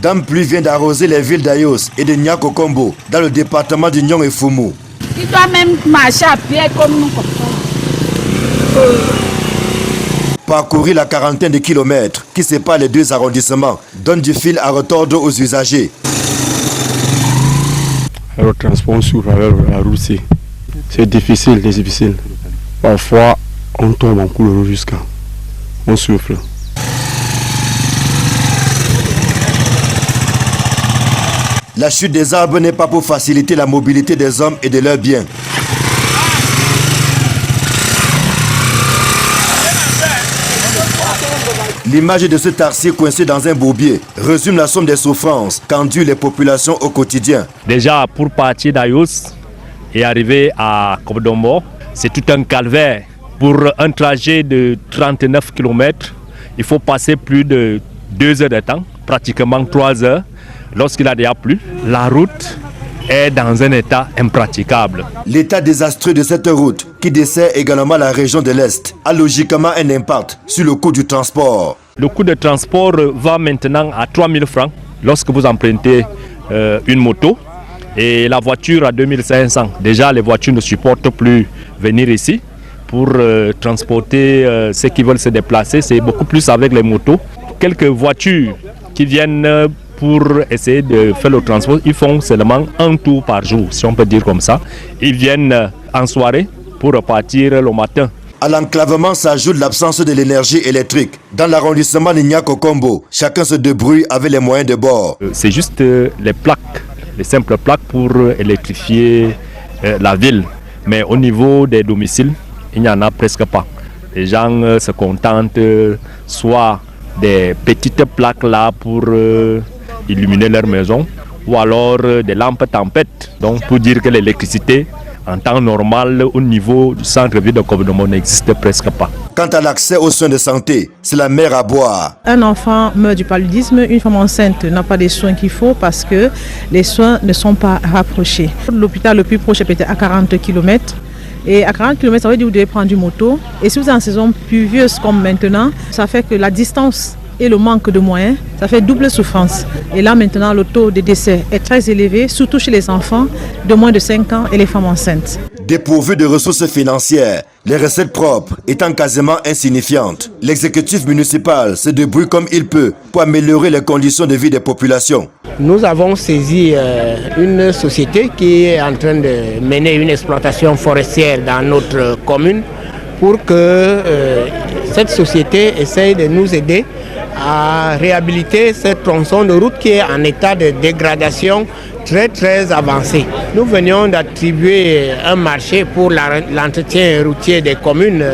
Dame Pluie vient d'arroser les villes d'Ayos et de Niakokombo dans le département du Nyong et Fumu. Il doit même marcher à pied comme nous comme ça. Parcourir la quarantaine de kilomètres qui séparent les deux arrondissements donne du fil à retordre aux usagers. Le transport sur la route, c'est difficile, c'est difficile. Parfois, on tombe en couleur jusqu'à on souffle. La chute des arbres n'est pas pour faciliter la mobilité des hommes et de leurs biens. L'image de ce taxi coincé dans un bourbier résume la somme des souffrances qu'endurent les populations au quotidien. Déjà, pour partir d'Ayos et arriver à Kobdombo, c'est tout un calvaire. Pour un trajet de 39 km, il faut passer plus de 2 heures de temps, pratiquement 3 heures, lorsqu'il a déjà plu. La route est dans un état impraticable. L'état désastreux de cette route, qui dessert également la région de l'Est, a logiquement un impact sur le coût du transport. Le coût de transport va maintenant à 3 000 francs lorsque vous empruntez une moto et la voiture à 2 500. Déjà, les voitures ne supportent plus venir ici pour transporter ceux qui veulent se déplacer. C'est beaucoup plus avec les motos. Quelques voitures qui viennent pour essayer de faire le transport, ils font seulement un tour par jour, si on peut dire comme ça. Ils viennent en soirée pour repartir le matin. À l'enclavement s'ajoute l'absence de l'énergie électrique. Dans l'arrondissement de Niakokombo, chacun se débrouille avec les moyens de bord. C'est juste les plaques, les simples plaques pour électrifier la ville. Mais au niveau des domiciles, il n'y en a presque pas. Les gens se contentent soit des petites plaques là pour illuminer leur maison, ou alors des lampes tempête. Donc pour dire que l'électricité en temps normal au niveau du centre-ville de Kobdombo n'existe presque pas. Quant à l'accès aux soins de santé, c'est la mer à boire. Un enfant meurt du paludisme, une femme enceinte n'a pas les soins qu'il faut parce que les soins ne sont pas rapprochés. L'hôpital le plus proche est peut-être à 40 km. Et à 40 km, ça veut dire que vous devez prendre une moto. Et si vous êtes en saison pluvieuse comme maintenant, ça fait que la distance et le manque de moyens, ça fait double souffrance. Et là maintenant, le taux de décès est très élevé, surtout chez les enfants de moins de 5 ans et les femmes enceintes. Dépourvus de ressources financières, les recettes propres étant quasiment insignifiantes, l'exécutif municipal se débrouille comme il peut pour améliorer les conditions de vie des populations. Nous avons saisi une société qui est en train de mener une exploitation forestière dans notre commune pour que cette société essaye de nous aider à réhabiliter ce tronçon de route qui est en état de dégradation très avancé. Nous venions d'attribuer un marché pour l'entretien routier des communes,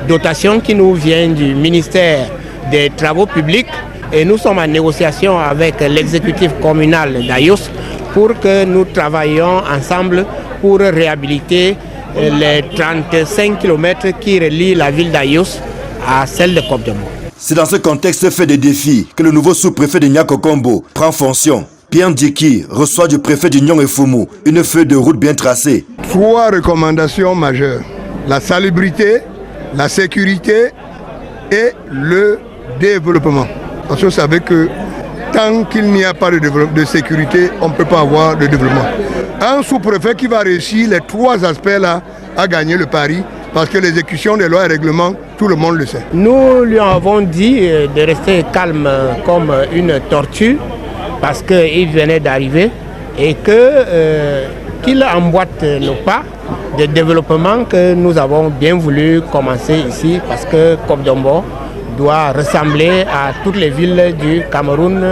dotation qui nous vient du ministère des Travaux publics, et nous sommes en négociation avec l'exécutif communal d'Ayos pour que nous travaillions ensemble pour réhabiliter les 35 km qui relient la ville d'Ayos à celle de Kobdombo. C'est dans ce contexte fait de défis que le nouveau sous-préfet de Niakokombo prend fonction. Pierre Ndjiki reçoit du préfet du Nyong et Fumu une feuille de route bien tracée. 3 recommandations majeures: la salubrité, la sécurité et le développement. Parce que vous savez que tant qu'il n'y a pas de sécurité, on ne peut pas avoir de développement. Un sous-préfet qui va réussir les 3 aspects-là a gagné le pari, parce que l'exécution des lois et règlements, tout le monde le sait. Nous lui avons dit de rester calme comme une tortue, parce qu'il venait d'arriver, et qu'il emboîte nos pas de développement que nous avons bien voulu commencer ici, parce que Kobdombo doit ressembler à toutes les villes du Cameroun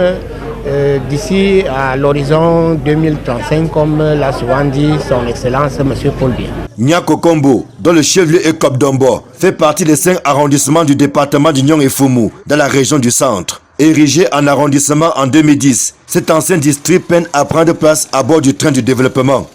d'ici à l'horizon 2035, comme l'a souvent dit son Excellence M. Paul Biya. Niakokombo, dont le chef-lieu est Kobdombo, fait partie des 5 arrondissements du département du Nyong et Fumu, dans la région du centre. Érigé en arrondissement en 2010, cet ancien district peine à prendre place à bord du train du développement.